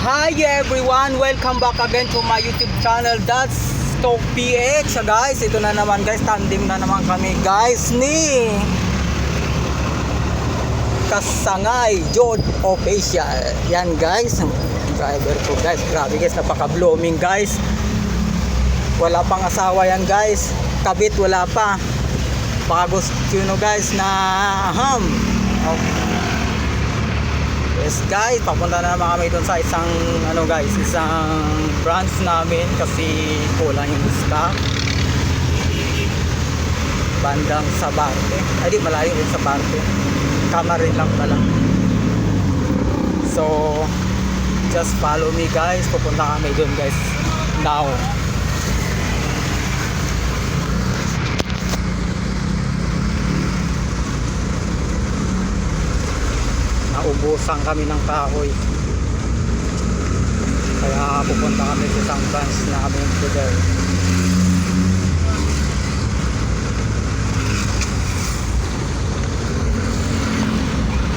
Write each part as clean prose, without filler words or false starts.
Hi everyone! Welcome back again to my YouTube channel. That's Stock PX. Guys, ito na naman guys. Tandem na naman kami guys ni Kasangay Jod Official. Yan guys. Driver ko guys. Grabe guys. Napaka-blooming guys. Wala pang asawa yan guys. Kabit wala pa. Baka gusto nyo guys na okay. Yes guys, papunta na naman kami doon sa isang isang branch namin kasi kulang yung stock. Bandang Sabarte. Ay di, malayo din sa Sabarte. Kamarin lang pala. So, just follow me guys. Pupunta kami doon guys. Now. Naubusan kami ng kahoy, kaya pupunta kami sa isang branch namin today.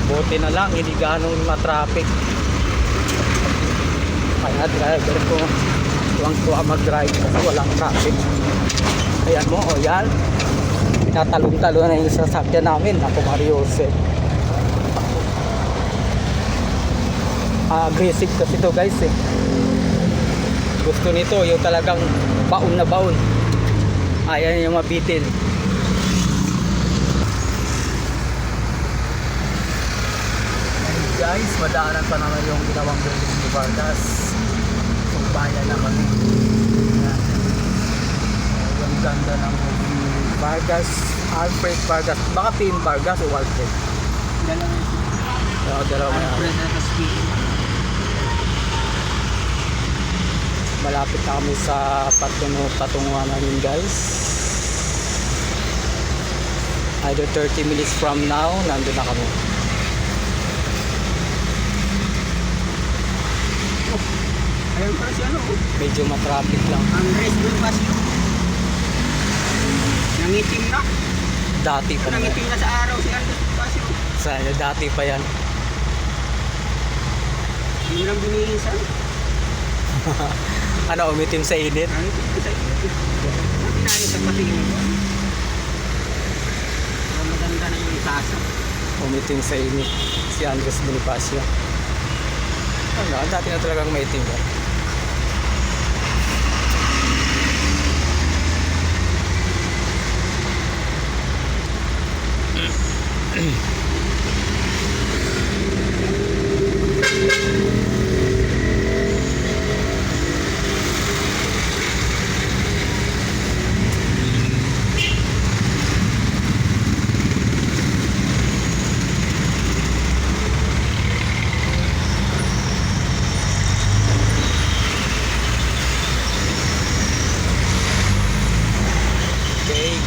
Buti na lang hindi ganong ma-traffic, kaya driver ko tuwang-tuwa mag-drive kasi walang traffic. Ayan mo, o yan, pinatalon-talon na yung sasakyan namin. Ako Mariose, aggressive kasi to guys eh. Gusto nito yung talagang baon na baon. Ayan yung mabitin. And guys, madaanan pa naman yung ginawang building ni Vargas. Kung bayan naman eh. Yung ganda ng Vargas, Alfred Vargas. Baka Team Vargas o Alfred? Dalawa Alfred at speaking. Malapit na kami sa patunguhan namin guys. Either 30 minutes from now, nandun na kami. Ayun pala si ano. Medyo matraffic lang. Ang race doon pa siya. Nangitim na. Dati pa naman. Nangitim na sa araw si Andres Pasio. Sana dati pa yan. Hindi lang binihisan. Ano, umitim sa init? Nangitim ko sa inyo. Pinayos ang patingin ko. Ang maganda na yung itasa. Umitim sa init. Si Andres Bonifacio. Ano, dati na talagang maitim ba?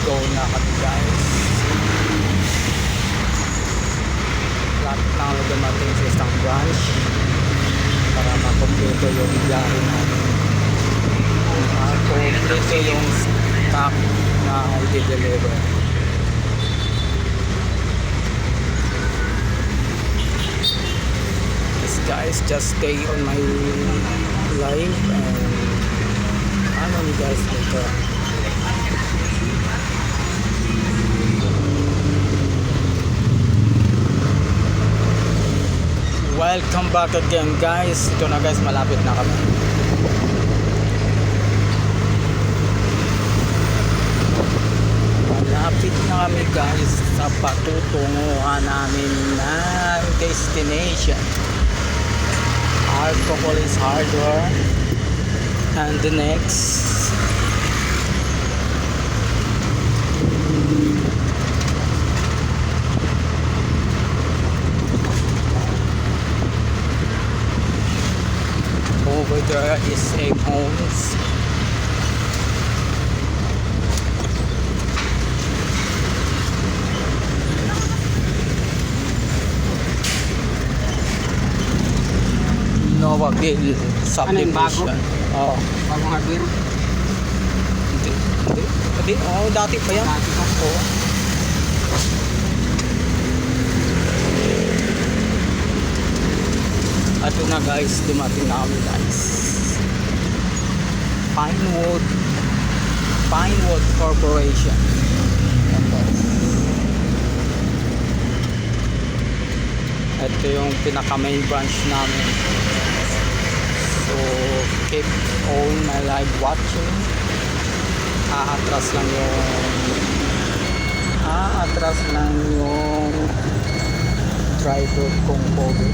Go na kami guys. Lapit lang ako dumating sa isang branch para makompleto yung biyahe namin. Makompleto yung stock na i-deliver. Yes guys, just stay on my live and ano guys dito. Welcome back again guys. Ito na guys, malapit na kami. Malapit na kami guys sa patutunguhan namin na destination. Alcopolis Hardware. And the next over there is a homes. Novaville subdivision. Oo. Bagong hardware. Hindi. Oo, dati pa yan. Dati pa. Oo. At yun na guys, dumating na kami guys. Pinewood Corporation. Yan, guys. Ito yung pinaka main branch namin. So keep on my live watching. Aatras lang yung driver kong pogi.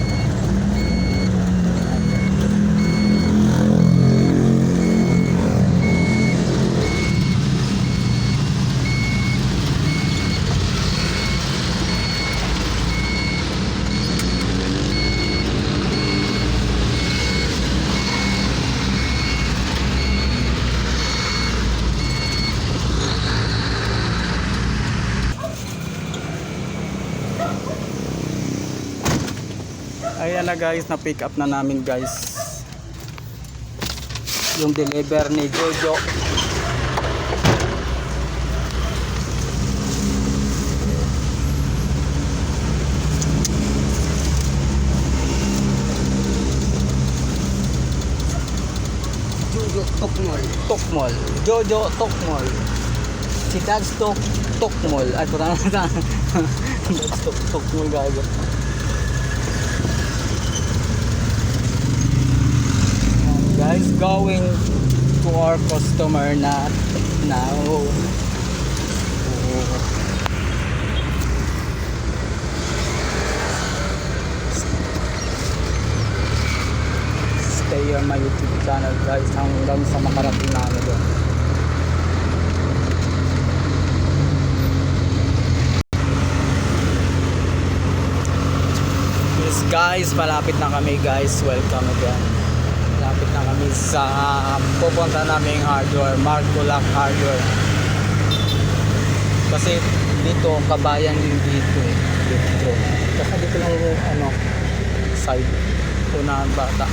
Ayan na guys, na pick up na namin guys yung deliver ni Jojo. Jojo Tokmol. Jojo Tokmol. Si Dags Tokmol. Ay, kurang na. Dags Tokmol guys. Guys, going to our customer na now. Stay on my YouTube channel guys hanggang sa makarating namin doon. Yes guys, malapit na kami guys. Welcome again. Malapit na kami sa pupunta naming hardware, Marculac Hardware. Kasi dito, kabayan din dito eh. Dito. Kasi dito lang yung side. Unahan bata.